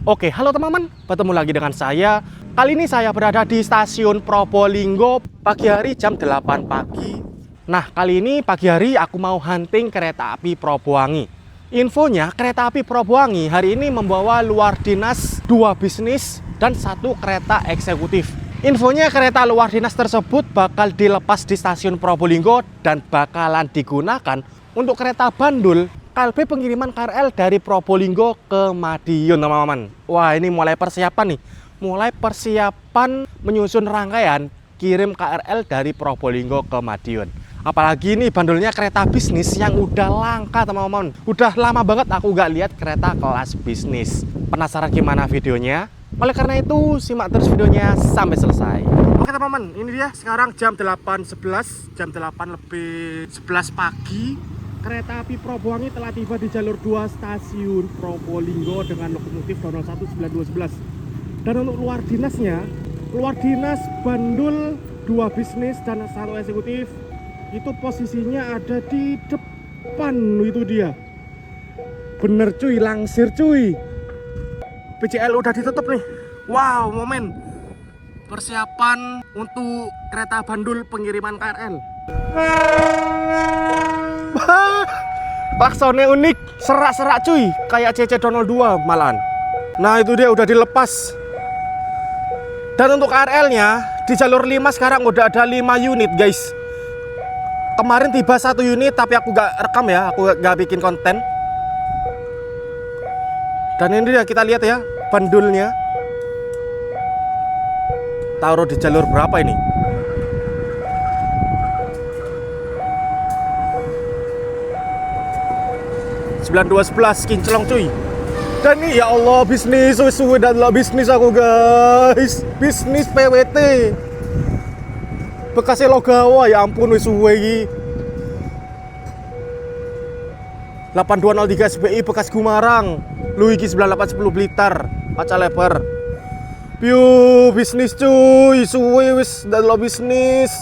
Oke, halo teman-teman, bertemu lagi dengan saya. Kali ini saya berada di stasiun Probolinggo pagi hari jam 8 pagi. Nah, kali ini pagi hari aku mau hunting kereta api Probowangi. Infonya, kereta api Probowangi hari ini membawa luar dinas 2 bisnis dan 1 kereta eksekutif. Infonya kereta luar dinas tersebut bakal dilepas di stasiun Probolinggo dan bakalan digunakan untuk kereta bandul KLB pengiriman KRL dari Probolinggo ke Madiun, teman-teman. Wah, ini mulai persiapan nih. Mulai persiapan menyusun rangkaian kirim KRL dari Probolinggo ke Madiun. Apalagi ini bandulnya kereta bisnis yang udah langka, teman-teman. Udah lama banget aku gak lihat kereta kelas bisnis. Penasaran gimana videonya? Oleh karena itu, simak terus videonya sampai selesai. Oke teman-teman, ini dia sekarang jam 8.11, jam 8 lebih 11 pagi. Kereta api Probowangi telah tiba di jalur 2 stasiun Probolinggo dengan lokomotif Donald 19211. Dan untuk luar dinasnya, luar dinas bandul 2 bisnis dan 1 eksekutif, itu posisinya ada di depan. Itu dia. Bener cuy, langsir cuy. PJL udah ditutup nih. Wow, momen persiapan untuk kereta bandul pengiriman KRL. Klaksonnya unik, serak-serak cuy, kayak CC Donald 2 malahan. Nah itu dia udah dilepas. Dan untuk KRL nya di jalur 5 sekarang udah ada 5 unit guys. Kemarin tiba 1 unit tapi aku gak rekam ya, aku gak bikin konten. Dan ini dia, kita lihat ya bandulnya. Taruh di jalur berapa ini? Sembilan 211 kinclong cuy. Dan ini ya Allah, bisnis suwe adalah bisnis aku guys. Bisnis PWT. Bekasnya Logawa, ya ampun wis suwe iki. 8203 SBI bekas Gumarang. Lu iki 9810 Blitar, kaca lebar. Piu, bisnis cuy, suwe wis adalah bisnis.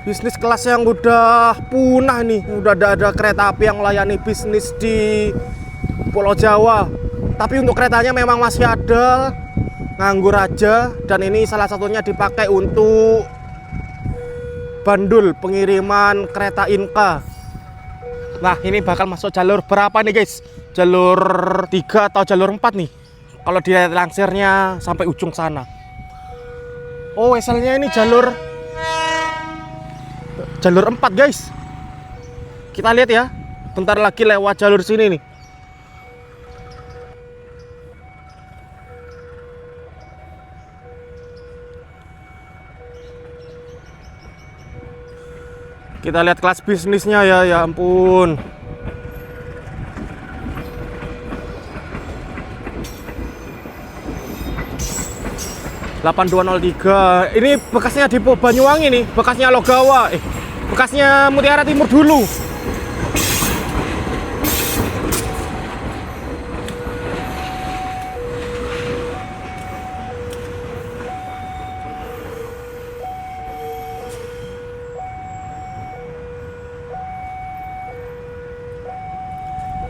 Bisnis kelas yang udah punah nih. Udah ada kereta api yang melayani bisnis di Pulau Jawa. Tapi untuk keretanya memang masih ada, nganggur aja. Dan ini salah satunya dipakai untuk bandul pengiriman kereta Inka. Nah ini bakal masuk jalur berapa nih guys? Jalur 3 atau jalur 4 nih? Kalau dilihat langsirnya sampai ujung sana. Oh, weselnya ini jalur 4 guys. Kita lihat ya, bentar lagi lewat jalur sini nih. Kita lihat kelas bisnisnya ya, ya ampun. (8203) ini bekasnya Depo Banyuwangi nih, bekasnya Logawa, bekasnya Mutiara Timur dulu.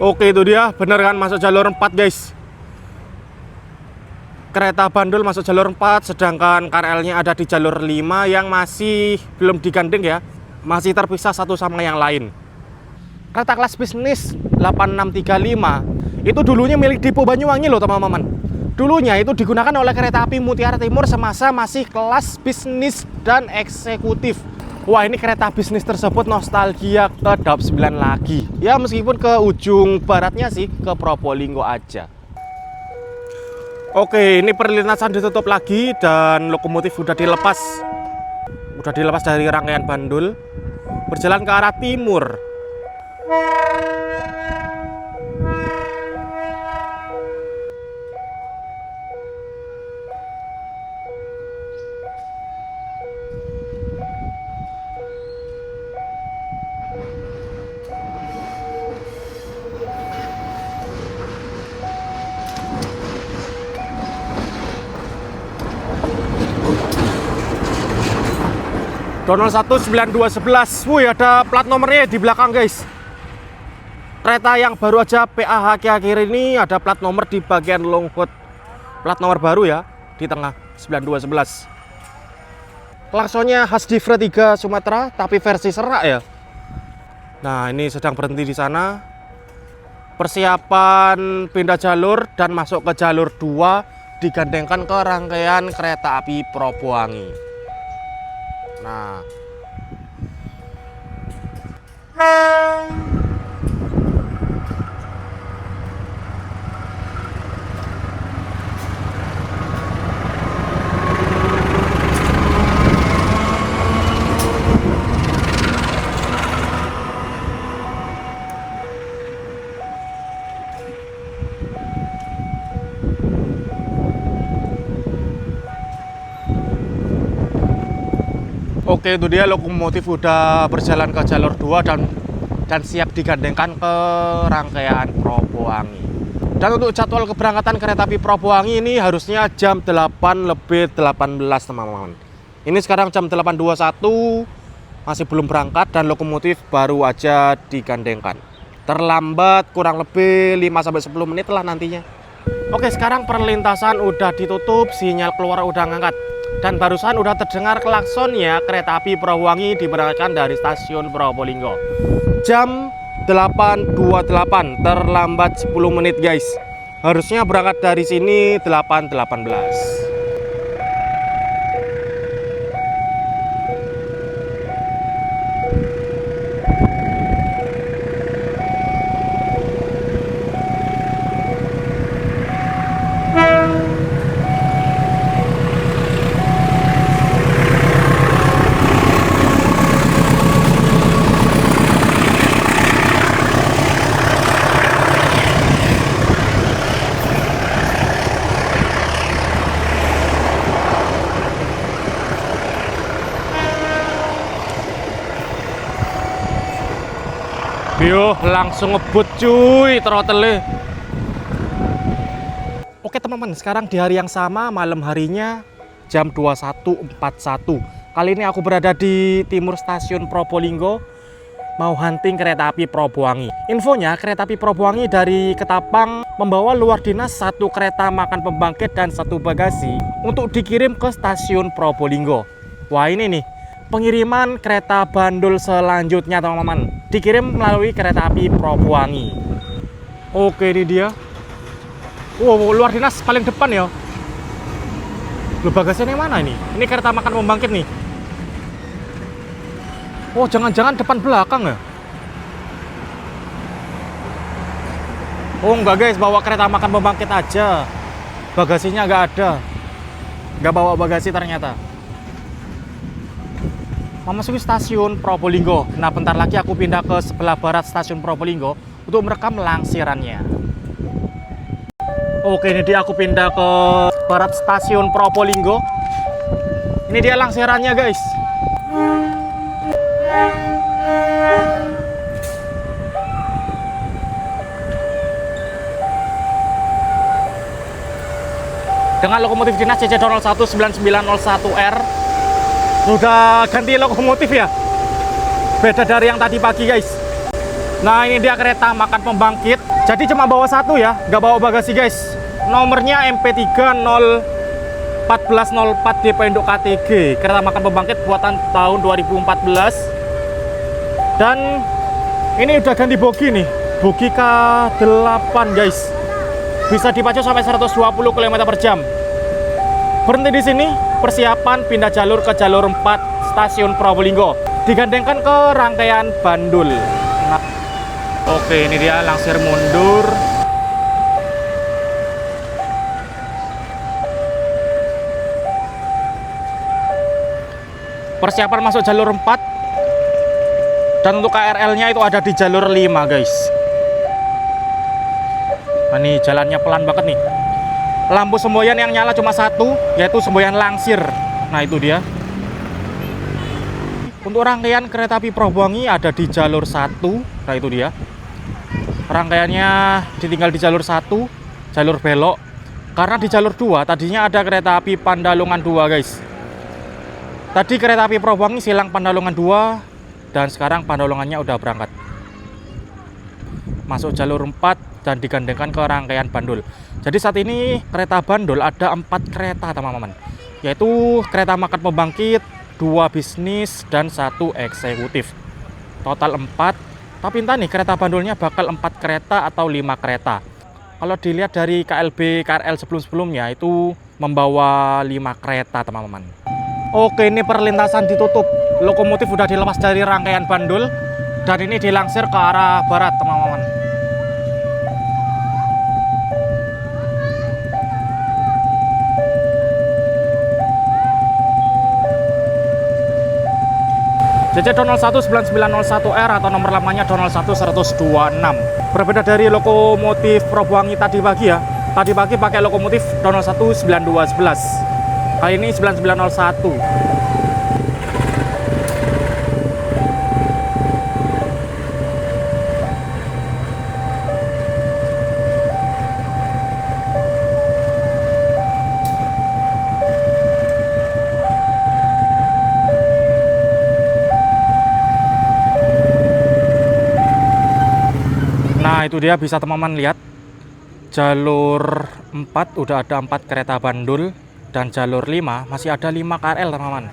Oke, itu dia, bener kan masuk jalur 4 guys. Kereta bandul masuk jalur 4, sedangkan KRL-nya ada di jalur 5 yang masih belum digandeng ya. Masih terpisah satu sama yang lain. Kereta kelas bisnis 8635 itu dulunya milik Depo Banyuwangi loh teman-teman. Dulunya itu digunakan oleh kereta api Mutiara Timur semasa masih kelas bisnis dan eksekutif. Wah, ini kereta bisnis tersebut nostalgia ke Daup 9 lagi. Ya meskipun ke ujung baratnya sih, ke Probolinggo aja. Oke, ini perlintasan ditutup lagi dan lokomotif udah dilepas. Udah dilepas dari rangkaian bandul, berjalan ke arah timur. Donald 19211. Wih, ada plat nomornya di belakang guys. Kereta yang baru aja PAH akhir ini ada plat nomor di bagian long hood. Plat nomor baru ya, di tengah 9211. Klaksonnya khas Divre 3 Sumatera, tapi versi serak ya. Nah, ini sedang berhenti di sana. Persiapan pindah jalur dan masuk ke jalur 2 digandengkan ke rangkaian kereta api Probowangi. Nah, oke, itu dia lokomotif udah berjalan ke jalur 2 dan siap digandengkan ke rangkaian Probowangi. Dan untuk jadwal keberangkatan kereta api Probowangi ini harusnya jam 8:18 teman-teman. Ini sekarang jam 8.21, masih belum berangkat dan lokomotif baru aja digandengkan. Terlambat kurang lebih 5-10 menit lah nantinya. Oke, sekarang perlintasan udah ditutup, sinyal keluar udah ngangkat. Dan barusan udah terdengar klaksonnya kereta api Probowangi diberangkatkan dari stasiun Probolinggo. Jam 8.28, terlambat 10 menit guys. Harusnya berangkat dari sini 8.18. Yo, langsung ngebut cuy throttle. Oke teman-teman, sekarang di hari yang sama, malam harinya jam 21.41. Kali ini aku berada di timur stasiun Probolinggo, mau hunting kereta api Probowangi. Infonya, kereta api Probowangi dari Ketapang membawa luar dinas 1 kereta makan pembangkit dan 1 bagasi untuk dikirim ke stasiun Probolinggo. Wah, ini nih pengiriman kereta bandul selanjutnya teman-teman, dikirim melalui kereta api Probowangi. Oke, ini dia. Wow, luar dinas paling depan ya. Loh, bagasinya mana ini? Ini kereta makan pembangkit nih. Oh, jangan-jangan depan belakang ya? Oh enggak guys, bawa kereta makan pembangkit aja. Bagasinya nggak ada. Nggak bawa bagasi ternyata. Memasuki stasiun Probolinggo. Nah, bentar lagi aku pindah ke sebelah barat stasiun Probolinggo untuk merekam langsirannya. Oke, ini dia aku pindah ke barat stasiun Probolinggo. Ini dia langsirannya guys. Dengan lokomotif dinas CC019901R. Sudah ganti lokomotif ya, beda dari yang tadi pagi guys. Nah, ini dia kereta makan pembangkit. Jadi cuma bawa 1 ya, nggak bawa bagasi guys. Nomornya MP3 01404 DP Induk KTG. Kereta makan pembangkit buatan tahun 2014. Dan ini udah ganti bogi nih, bogi K8 guys. Bisa dipacu sampai 120 km/jam. Berhenti di sini, persiapan pindah jalur ke jalur 4 stasiun Probolinggo, digandengkan ke rangkaian bandul. Nah, oke, ini dia langsir mundur. Persiapan masuk jalur 4. Dan untuk KRL-nya itu ada di jalur 5 guys. Nah, ini jalannya pelan banget nih. Lampu semboyan yang nyala cuma 1, yaitu semboyan langsir. Nah, itu dia. Untuk rangkaian kereta api Probowangi ada di jalur 1. Nah, itu dia. Rangkaiannya ditinggal di jalur 1, jalur belok. Karena di jalur 2 tadinya ada kereta api Pandalungan 2 guys. Tadi kereta api Probowangi silang Pandalungan 2 dan sekarang Pandalungannya udah berangkat. masuk jalur 4 dan digandengkan ke rangkaian bandul. Jadi saat ini kereta bandul ada 4 kereta teman-teman, yaitu kereta market pembangkit, 2 bisnis, dan 1 eksekutif. Total 4, tapi entah nih kereta bandulnya bakal 4 kereta atau 5 kereta. Kalau dilihat dari KLB KRL sebelum-sebelumnya itu membawa 5 kereta teman-teman. Oke, ini perlintasan ditutup, lokomotif udah dilepas dari rangkaian bandul dan ini dilangsir ke arah barat teman-teman. JC 019901R atau nomor lamanya 01126. Berbeda dari lokomotif Probowangi tadi pagi ya. Tadi pagi pakai lokomotif 019211. Kali ini 9901. Nah itu dia, bisa teman-teman lihat jalur 4 udah ada 4 kereta bandul dan jalur 5 masih ada 5 KRL teman-teman.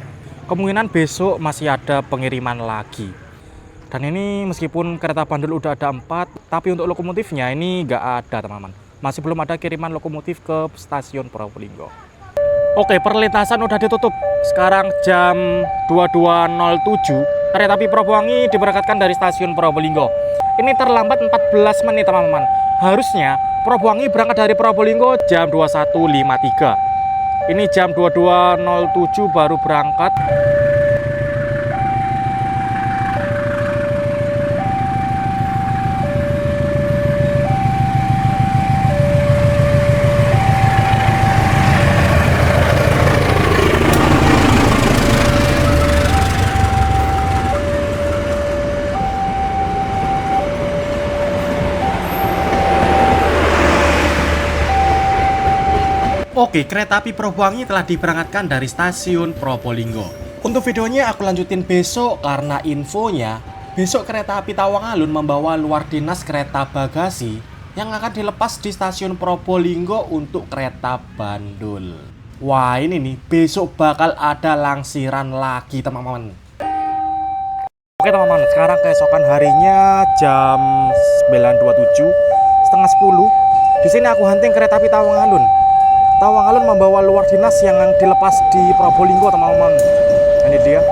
Kemungkinan besok masih ada pengiriman lagi. Dan ini meskipun kereta bandul udah ada 4, tapi untuk lokomotifnya ini nggak ada teman-teman. Masih belum ada kiriman lokomotif ke stasiun Probolinggo. Oke, perlintasan udah ditutup. Sekarang jam 22.07. Kereta api Probowangi diberangkatkan dari stasiun Probolinggo. Ini terlambat 14 menit teman-teman. Harusnya Probowangi berangkat dari Probolinggo jam 21.53. Ini jam 22.07 baru berangkat. Oke, kereta api Probowangi telah diberangkatkan dari stasiun Probolinggo. Untuk videonya aku lanjutin besok karena infonya besok kereta api Tawangalun membawa luar dinas kereta bagasi yang akan dilepas di stasiun Probolinggo untuk kereta bandul. Wah, ini nih besok bakal ada langsiran lagi teman-teman. Oke teman-teman, sekarang keesokan harinya jam 9.27, setengah 10. Di sini aku hunting kereta api Tawangalun. Tawangalun membawa luar dinas yang dilepas di Probolinggo teman-teman. Ini dia.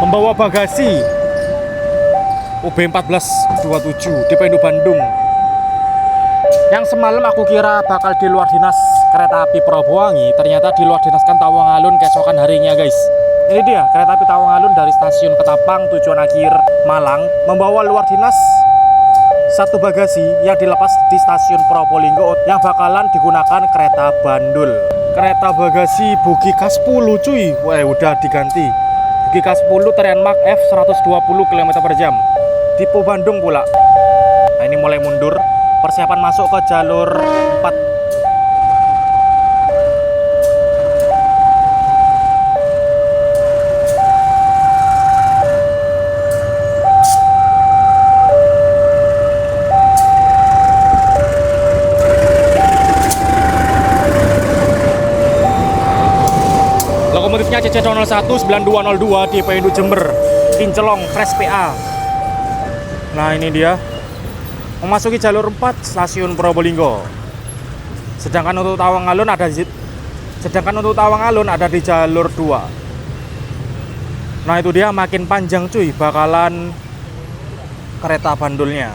Membawa bagasi UB 1427 di Pendu Bandung. Yang semalam aku kira bakal di luar dinas kereta api Probowangi, ternyata di luar dinaskan Tawangalun keesokan harinya guys. Ini dia kereta api Tawangalun dari stasiun Ketapang tujuan akhir Malang membawa luar dinas 1 bagasi yang dilepas di stasiun Probolinggo yang bakalan digunakan kereta bandul. Kereta bagasi bogi K10 cuy. Wah, udah diganti. Bogi K10 Trianmark F 120 km/jam. Tipe Bandung pula. Nah, ini mulai mundur. Persiapan masuk ke jalur 4. Lokomotifnya CC 019202 di Pendu Jember, Kincelong, Fresh PA. Nah ini dia, memasuki jalur 4 stasiun Probolinggo. Sedangkan untuk Tawangalun ada di jalur 2. Nah itu dia, makin panjang cuy bakalan kereta bandulnya.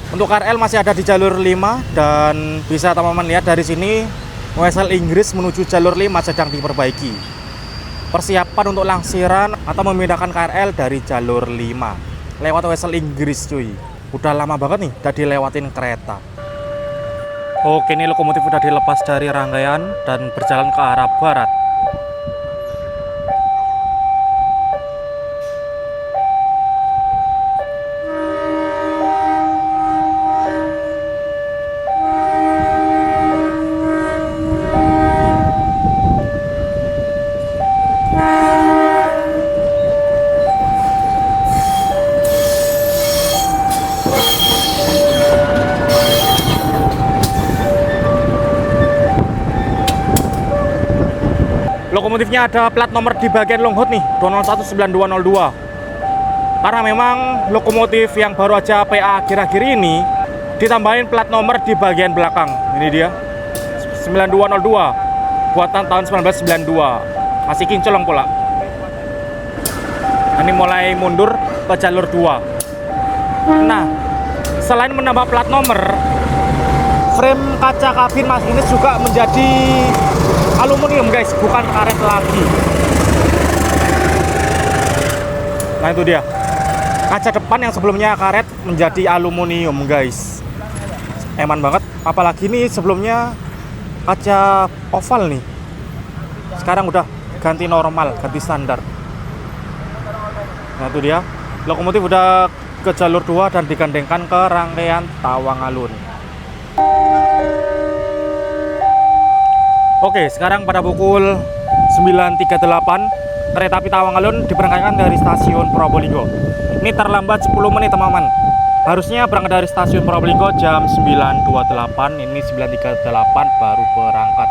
Untuk KRL masih ada di jalur 5 dan bisa teman-teman lihat dari sini Wesel Inggris menuju jalur 5 sedang diperbaiki. Persiapan untuk langsiran atau memindahkan KRL dari jalur 5 lewat Wesel Inggris cuy. Udah lama banget nih udah dilewatin kereta. Oke, ini lokomotif udah dilepas dari rangkaian dan berjalan ke arah barat. Lokomotifnya ada plat nomor di bagian long hood nih, 2019202. Karena memang lokomotif yang baru aja PA akhir-akhir ini ditambahin plat nomor di bagian belakang. Ini dia, 9202, buatan tahun 1992. Masih kinclong pula. Ini mulai mundur ke jalur 2. Nah, selain menambah plat nomor, frame kaca kabin masinis juga menjadi aluminium guys, bukan karet lagi. Nah itu dia, kaca depan yang sebelumnya karet menjadi aluminium guys. Eman banget, apalagi ini sebelumnya kaca oval nih, sekarang udah ganti normal, ganti standar. Nah itu dia, lokomotif udah ke jalur 2 dan digandengkan ke rangkaian Tawang Alun. Oke, sekarang pada pukul 9.38 kereta api Tawang Alun diberangkatkan dari stasiun Probolinggo. Ini terlambat 10 menit teman-teman. Harusnya berangkat dari stasiun Probolinggo jam 9.28, ini 9.38 baru berangkat.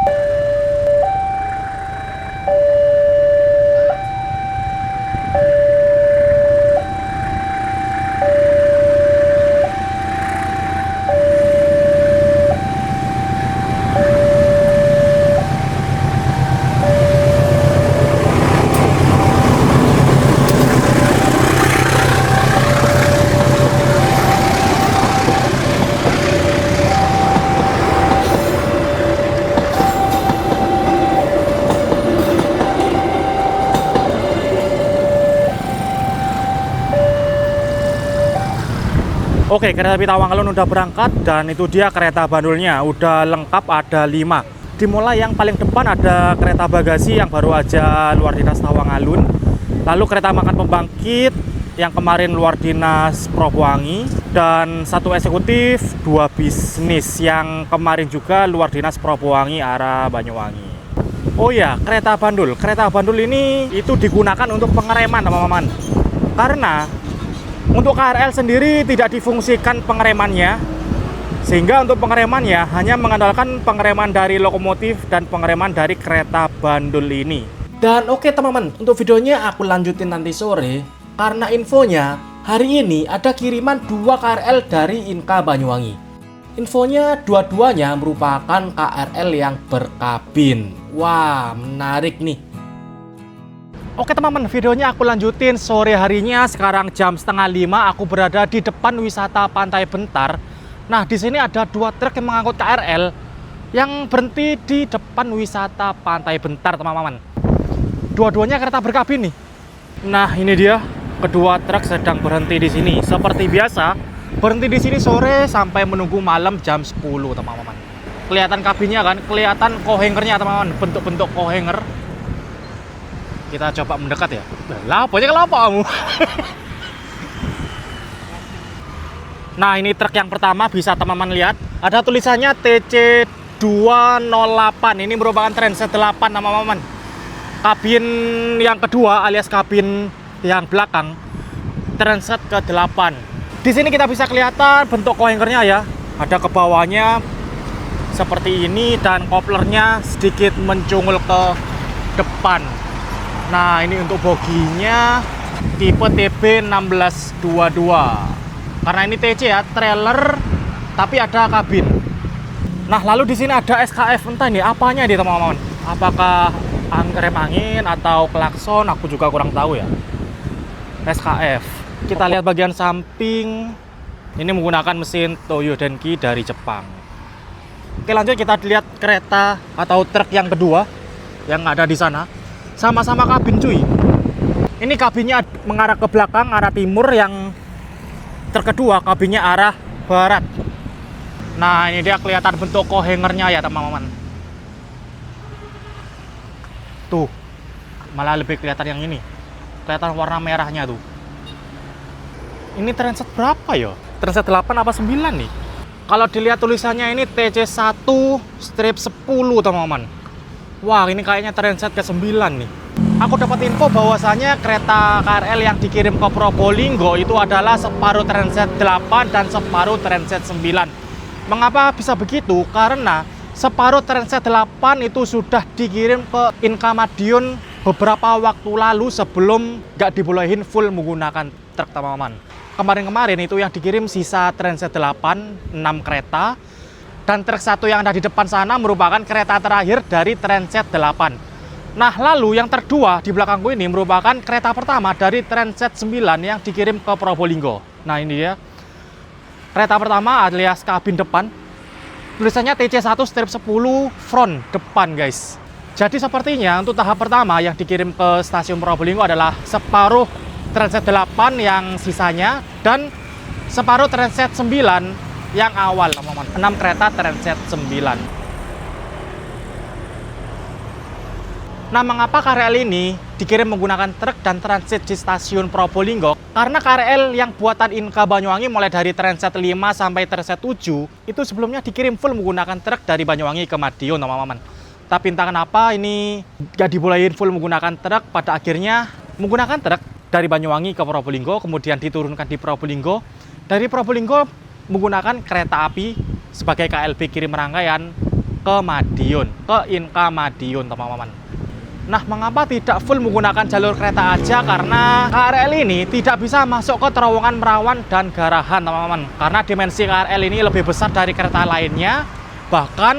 Oke, kereta api Tawang Alun udah berangkat dan itu dia kereta bandulnya. Udah lengkap, ada 5. Dimulai yang paling depan ada kereta bagasi yang baru aja luar dinas Tawang Alun. Lalu kereta makan pembangkit yang kemarin luar dinas Propowangi. Dan 1 eksekutif, 2 bisnis yang kemarin juga luar dinas Propowangi arah Banyuwangi. Oh ya, kereta bandul. Kereta bandul ini itu digunakan untuk pengereman teman-teman. Karena untuk KRL sendiri tidak difungsikan pengeremannya, sehingga untuk pengeremannya hanya mengandalkan pengereman dari lokomotif dan pengereman dari kereta bandul ini. Dan oke teman-teman, untuk videonya aku lanjutin nanti sore, karena infonya hari ini ada kiriman 2 KRL dari Inka Banyuwangi. Infonya dua-duanya merupakan KRL yang berkabin. Wah, menarik nih. Oke teman-teman, videonya aku lanjutin sore harinya. Sekarang jam 4:30, aku berada di depan wisata Pantai Bentar. Nah, di sini ada 2 truk yang mengangkut KRL yang berhenti di depan wisata Pantai Bentar, teman-teman. Dua-duanya kereta berkabin nih. Nah, ini dia, kedua truk sedang berhenti di sini. Seperti biasa, berhenti di sini sore sampai menunggu malam jam 10, teman-teman. Kelihatan kabinnya kan, kelihatan kohengernya, teman-teman, bentuk-bentuk kohenger. Kita coba mendekat ya. Lah, apanya kelapa kamu? Nah, ini truk yang pertama bisa teman-teman lihat. Ada tulisannya TC208. Ini merupakan transit 8, teman-teman. Kabin yang kedua alias kabin yang belakang transit ke 8. Di sini kita bisa kelihatan bentuk kohengernya ya. Ada ke bawahnya seperti ini dan koplernya sedikit mencungul ke depan. Nah, ini untuk boginya tipe TB1622. Karena ini TC ya, trailer tapi ada kabin. Nah, lalu di sini ada SKF, entah ini apanya dia teman-teman. Apakah rem angin atau klakson, aku juga kurang tahu ya. SKF. Kita lihat bagian samping. Ini menggunakan mesin Toyo Denki dari Jepang. Oke, lanjut kita lihat kereta atau truk yang kedua yang ada di sana. Sama-sama kabin cuy. Ini kabinnya mengarah ke belakang, arah timur. Yang terkedua kabinnya arah barat. Nah, ini dia kelihatan bentuk kohengernya ya teman-teman. Tuh, malah lebih kelihatan yang ini. Kelihatan warna merahnya tuh. Ini transit berapa ya? Transit 8 apa 9 nih? Kalau dilihat tulisannya ini TC1-10 teman-teman. Wah, ini kayaknya transit ke-9 nih. Aku dapat info bahwasanya kereta KRL yang dikirim ke Probolinggo itu adalah separuh transit 8 dan separuh transit 9. Mengapa bisa begitu? Karena separuh transit 8 itu sudah dikirim ke Inka Madiun beberapa waktu lalu sebelum nggak dibolehin full menggunakan truk, teman-teman. Kemarin-kemarin itu yang dikirim sisa transit 8, 6 kereta. Dan truk satu yang ada di depan sana merupakan kereta terakhir dari transit 8. Nah, lalu yang terdua di belakangku ini merupakan kereta pertama dari transit 9 yang dikirim ke Probolinggo. Nah, ini dia. Kereta pertama alias kabin depan. Tulisannya TC1-10 front depan, guys. Jadi sepertinya untuk tahap pertama yang dikirim ke stasiun Probolinggo adalah separuh transit 8 yang sisanya dan separuh transit 9 yang awal, teman-teman. 6 kereta transit 9. Nah, mengapa KRL ini dikirim menggunakan truk dan transit di stasiun Probolinggo? Karena KRL yang buatan Inka Banyuwangi mulai dari transit 5 sampai transit 7 itu sebelumnya dikirim full menggunakan truk dari Banyuwangi ke Madiun, teman-teman. Tapi entah kenapa ini gak dibolehin full menggunakan truk, pada akhirnya menggunakan truk dari Banyuwangi ke Probolinggo, kemudian diturunkan di Probolinggo. Dari Probolinggo menggunakan kereta api sebagai KLB kirim rangkaian ke Madiun, ke Inka Madiun, teman-teman. Nah, mengapa tidak full menggunakan jalur kereta aja? Karena KRL ini tidak bisa masuk ke terowongan Merawan dan Garahan, teman-teman. Karena dimensi KRL ini lebih besar dari kereta lainnya. Bahkan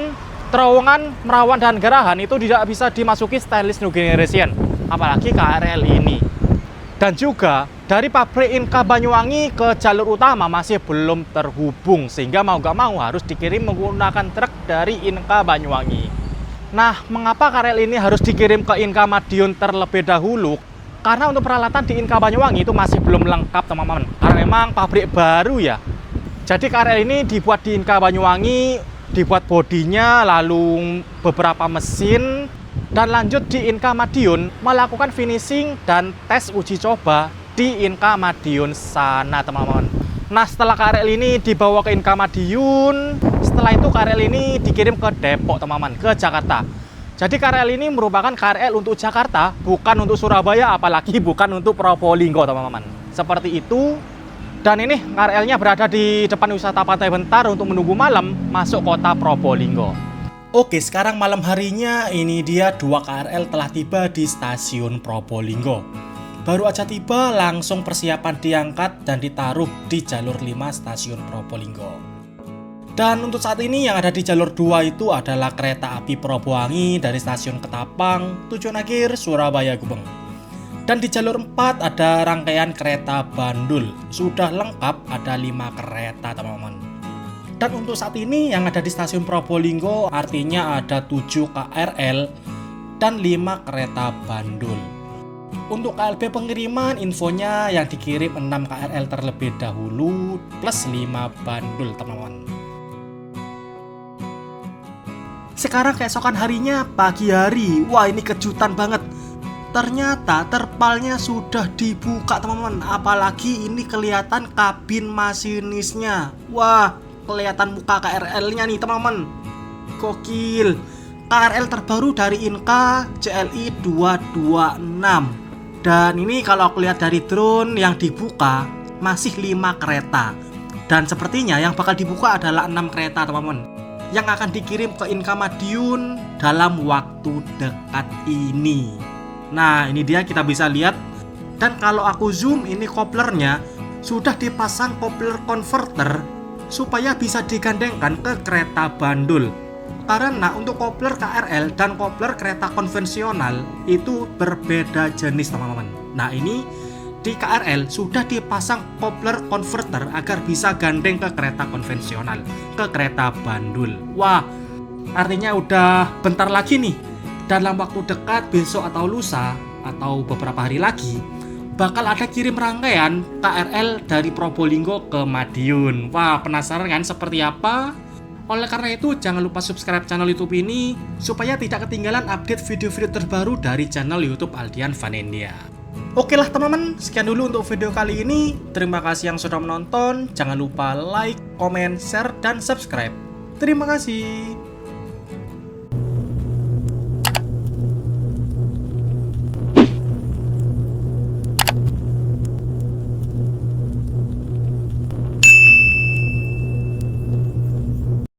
terowongan Merawan dan Garahan itu tidak bisa dimasuki stainless new generation, apalagi KRL ini. Dan juga dari pabrik Inka Banyuwangi ke jalur utama masih belum terhubung, sehingga mau gak mau harus dikirim menggunakan truk dari Inka Banyuwangi. Nah, mengapa KRL ini harus dikirim ke Inka Madiun terlebih dahulu? Karena untuk peralatan di Inka Banyuwangi itu masih belum lengkap, teman-teman. Karena memang pabrik baru ya. Jadi KRL ini dibuat di Inka Banyuwangi, dibuat bodinya, lalu beberapa mesin, dan lanjut di Inka Madiun melakukan finishing dan tes uji coba di Inka Madiun sana, teman-teman. Nah, setelah KRL ini dibawa ke Inka Madiun, setelah itu KRL ini dikirim ke Depok, teman-teman, ke Jakarta. Jadi KRL ini merupakan KRL untuk Jakarta, bukan untuk Surabaya, apalagi bukan untuk Probolinggo, teman-teman. Seperti itu. Dan ini KRL-nya berada di depan wisata Pantai Bentar untuk menunggu malam masuk kota Probolinggo. Oke, sekarang malam harinya ini dia 2 KRL telah tiba di stasiun Probolinggo. Baru aja tiba, langsung persiapan diangkat dan ditaruh di jalur 5 stasiun Probolinggo. Dan untuk saat ini yang ada di jalur 2 itu adalah kereta api Probowangi dari stasiun Ketapang, tujuan akhir Surabaya Gubeng. Dan di jalur 4 ada rangkaian kereta Bandul. Sudah lengkap, ada 5 kereta, teman-teman. Dan untuk saat ini yang ada di stasiun Probolinggo artinya ada 7 KRL dan 5 kereta Bandul. Untuk KLB pengiriman, infonya yang dikirim 6 KRL terlebih dahulu plus 5 Bandul, teman-teman. Sekarang keesokan harinya pagi hari. Wah, ini kejutan banget. Ternyata terpalnya sudah dibuka, teman-teman. Apalagi ini kelihatan kabin masinisnya. Wah, kelihatan muka KRL-nya nih, teman-teman. Gokil. KRL terbaru dari Inka CLI 226. Dan ini kalau aku lihat dari drone yang dibuka masih 5 kereta. Dan sepertinya yang bakal dibuka adalah 6 kereta, teman-teman, yang akan dikirim ke Inka Madiun dalam waktu dekat ini. Nah, ini dia, kita bisa lihat. Dan kalau aku zoom, ini koplernya sudah dipasang kopler converter supaya bisa digandengkan ke kereta Bandul. Karena untuk kopler KRL dan kopler kereta konvensional itu berbeda jenis, teman-teman. Nah, ini di KRL sudah dipasang kopler converter agar bisa gandeng ke kereta konvensional, ke kereta Bandul. Wah, artinya udah bentar lagi nih, dalam waktu dekat, besok atau lusa atau beberapa hari lagi bakal ada kirim rangkaian KRL dari Probolinggo ke Madiun. Wah, penasaran kan seperti apa? Oleh karena itu, jangan lupa subscribe channel YouTube ini supaya tidak ketinggalan update video-video terbaru dari channel YouTube Aldian Vanendia. Oke lah teman-teman, sekian dulu untuk video kali ini. Terima kasih yang sudah menonton. Jangan lupa like, comment, share, dan subscribe. Terima kasih.